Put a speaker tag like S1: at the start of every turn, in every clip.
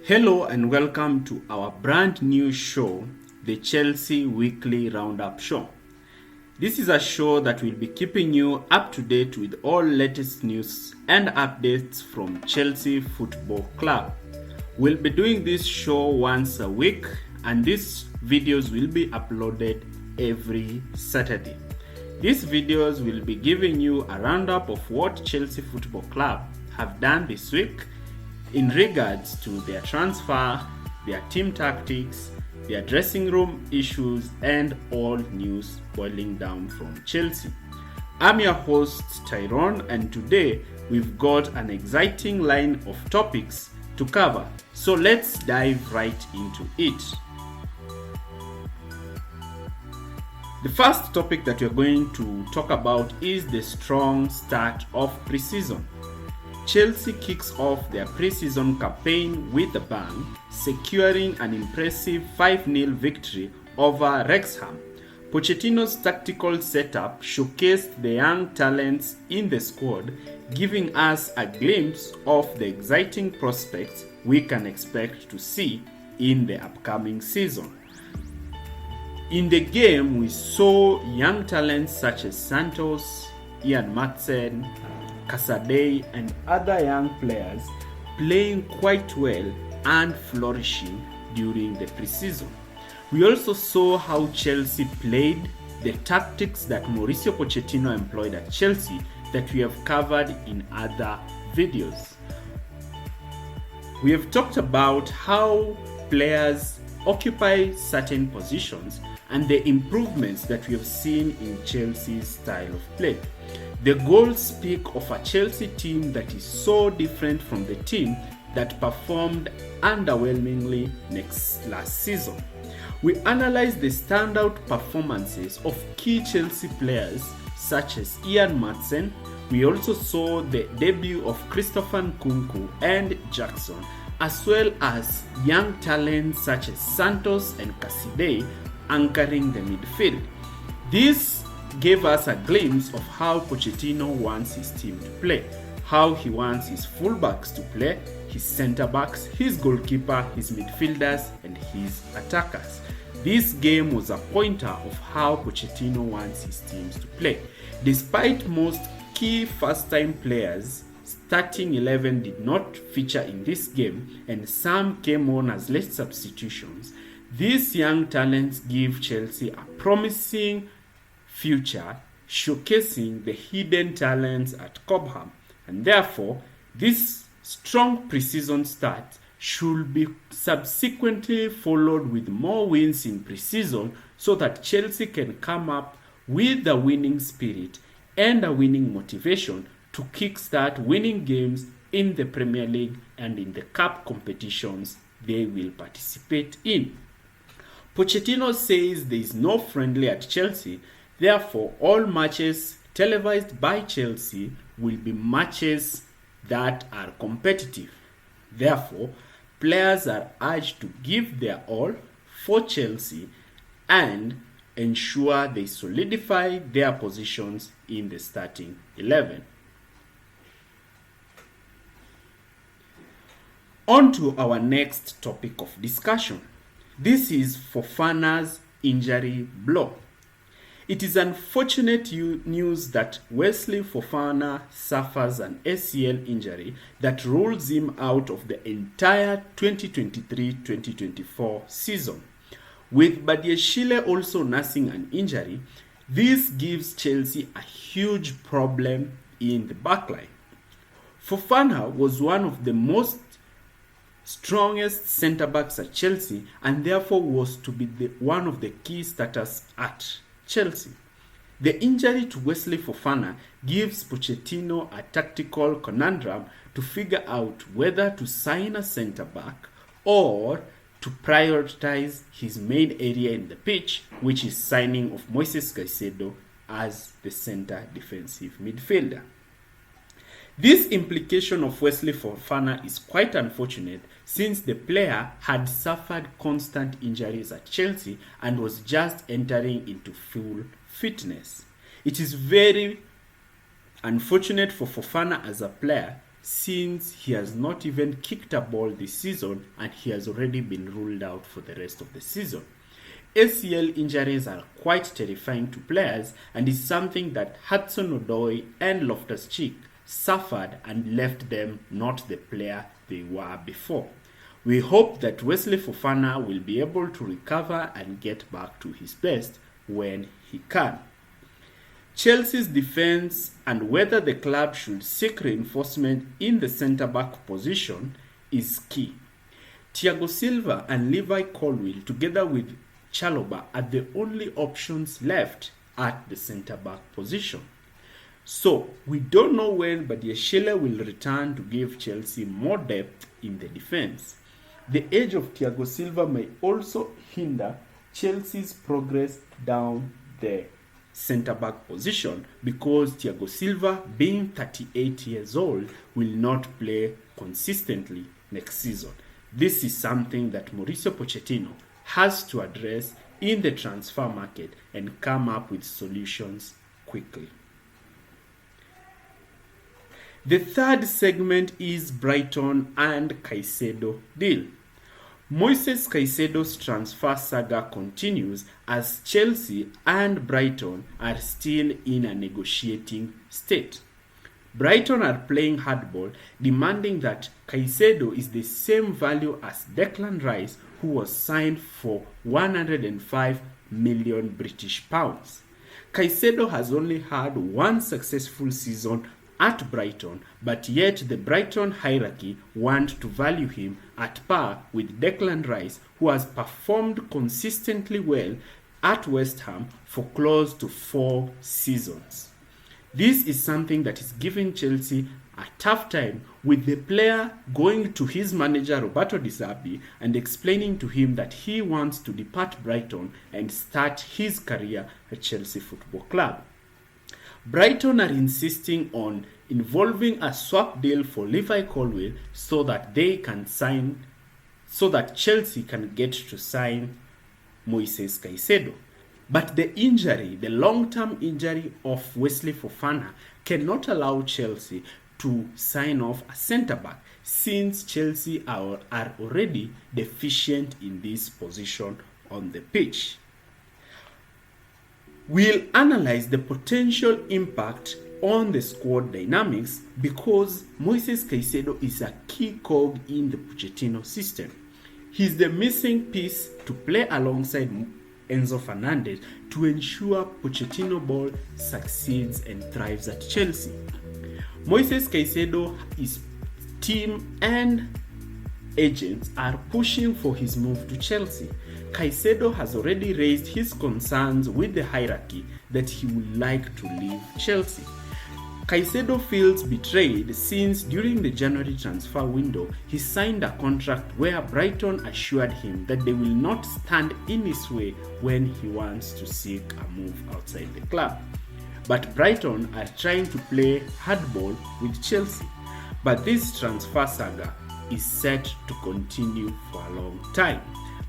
S1: Hello and welcome to our brand new show, the Chelsea Weekly Roundup Show. This is a show that will be keeping you up to date with all latest news and updates from Chelsea Football Club. We'll be doing this show once a week, and these videos will be uploaded every Saturday. These videos will be giving you a roundup of what Chelsea Football Club have done this week in regards to their transfer, their team tactics, their dressing room issues, and all news boiling down from Chelsea. I'm your host Tyrone, and today we've got an exciting line of topics to cover. So let's dive right into it. The first topic that we're going to talk about is the strong start of pre-season. Chelsea kicks off their pre-season campaign with a bang, securing an impressive 5-0 victory over Wrexham. Pochettino's tactical setup showcased the young talents in the squad, giving us a glimpse of the exciting prospects we can expect to see in the upcoming season. In the game, we saw young talents such as Santos, Ian Maatsen, Caicedo and other young players playing quite well and flourishing during the preseason. We also saw how Chelsea played, the tactics that Mauricio Pochettino employed at Chelsea that we have covered in other videos. We have talked about how players occupy certain positions and the improvements that we have seen in Chelsea's style of play. The goals speak of a Chelsea team that is so different from the team that performed underwhelmingly last season. We analyzed the standout performances of key Chelsea players such as Ian Maatsen. We also saw the debut of Christopher Nkunku and Jackson, as well as young talents such as Santos and Caicedo anchoring the midfield. This gave us a glimpse of how Pochettino wants his team to play, how he wants his fullbacks to play, his centre-backs, his goalkeeper, his midfielders, and his attackers. This game was a pointer of how Pochettino wants his teams to play. Despite most key first-time players, starting 11 did not feature in this game, and some came on as late substitutions. These young talents give Chelsea a promising future, showcasing the hidden talents at Cobham, and therefore this strong preseason start should be subsequently followed with more wins in preseason so that Chelsea can come up with a winning spirit and a winning motivation to kickstart winning games in the Premier League and in the cup competitions they will participate in. Pochettino says there is no friendly at Chelsea. Therefore, all matches televised by Chelsea will be matches that are competitive. Therefore, players are urged to give their all for Chelsea and ensure they solidify their positions in the starting 11. On to our next topic of discussion. This is Fofana's injury blow. It is unfortunate news that Welsely Fofana suffers an ACL injury that rules him out of the entire 2023-2024 season. With Badiashile also nursing an injury, this gives Chelsea a huge problem in the backline. Fofana was one of the most strongest centre-backs at Chelsea and therefore was to be one of the key starters at Chelsea. The injury to Welsely Fofana gives Pochettino a tactical conundrum to figure out whether to sign a centre-back or to prioritize his main area in the pitch, which is signing of Moises Caicedo as the centre defensive midfielder. This implication of Welsely Fofana is quite unfortunate since the player had suffered constant injuries at Chelsea and was just entering into full fitness. It is very unfortunate for Fofana as a player since he has not even kicked a ball this season and he has already been ruled out for the rest of the season. ACL injuries are quite terrifying to players and is something that Hudson-Odoi and Loftus-Cheek suffered and left them not the player they were before. We hope that Welsely Fofana will be able to recover and get back to his best when he can. Chelsea's defense and whether the club should seek reinforcement in the centre-back position is key. Thiago Silva and Levi Colwill together with Chalobah are the only options left at the centre-back position. So, we don't know when Badiashile will return to give Chelsea more depth in the defense. The age of Thiago Silva may also hinder Chelsea's progress down the centre-back position because Thiago Silva, being 38 years old, will not play consistently next season. This is something that Mauricio Pochettino has to address in the transfer market and come up with solutions quickly. The third segment is Brighton and Caicedo deal. Moises Caicedo's transfer saga continues as Chelsea and Brighton are still in a negotiating state. Brighton are playing hardball, demanding that Caicedo is the same value as Declan Rice, who was signed for 105 million British pounds. Caicedo has only had one successful season at Brighton, but yet the Brighton hierarchy want to value him at par with Declan Rice, who has performed consistently well at West Ham for close to 4 seasons. This is something that is giving Chelsea a tough time, with the player going to his manager Roberto Di Serbi and explaining to him that he wants to depart Brighton and start his career at Chelsea Football Club. Brighton are insisting on involving a swap deal for Levi Colwill so that Chelsea can get to sign Moises Caicedo. But the long-term injury of Welsely Fofana cannot allow Chelsea to sign off a centre-back, since Chelsea are already deficient in this position on the pitch. We'll analyze the potential impact on the squad dynamics because Moises Caicedo is a key cog in the Pochettino system. He's the missing piece to play alongside Enzo Fernandez to ensure Pochettino ball succeeds and thrives at Chelsea. Moises Caicedo, his team and agents are pushing for his move to Chelsea. Caicedo has already raised his concerns with the hierarchy that he would like to leave Chelsea. Caicedo feels betrayed since during the January transfer window, he signed a contract where Brighton assured him that they will not stand in his way when he wants to seek a move outside the club. But Brighton are trying to play hardball with Chelsea. But this transfer saga is set to continue for a long time.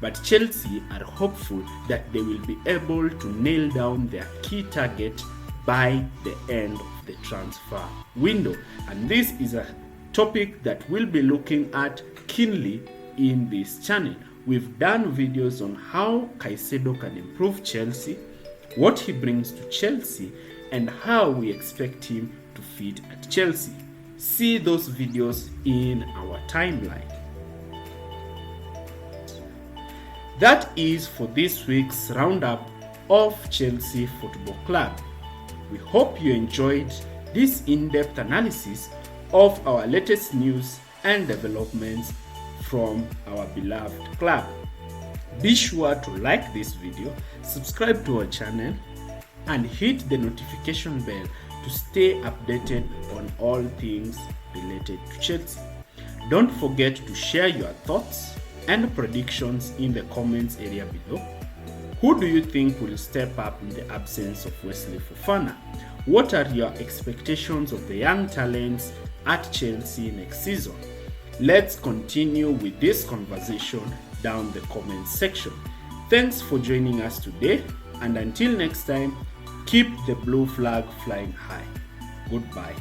S1: But Chelsea are hopeful that they will be able to nail down their key target by the end of the transfer window. And this is a topic that we'll be looking at keenly in this channel. We've done videos on how Caicedo can improve Chelsea, what he brings to Chelsea, and how we expect him to fit at Chelsea. See those videos in our timeline. That is for this week's roundup of Chelsea Football Club. We hope you enjoyed this in-depth analysis of our latest news and developments from our beloved club. Be sure to like this video, subscribe to our channel, and hit the notification bell to stay updated on all things related to Chelsea. Don't forget to share your thoughts and predictions in the comments area below. Who do you think will step up in the absence of Welsely Fofana? What are your expectations of the young talents at Chelsea next season? Let's continue with this conversation down the comments section. Thanks for joining us today, and until next time, keep the blue flag flying high. Goodbye.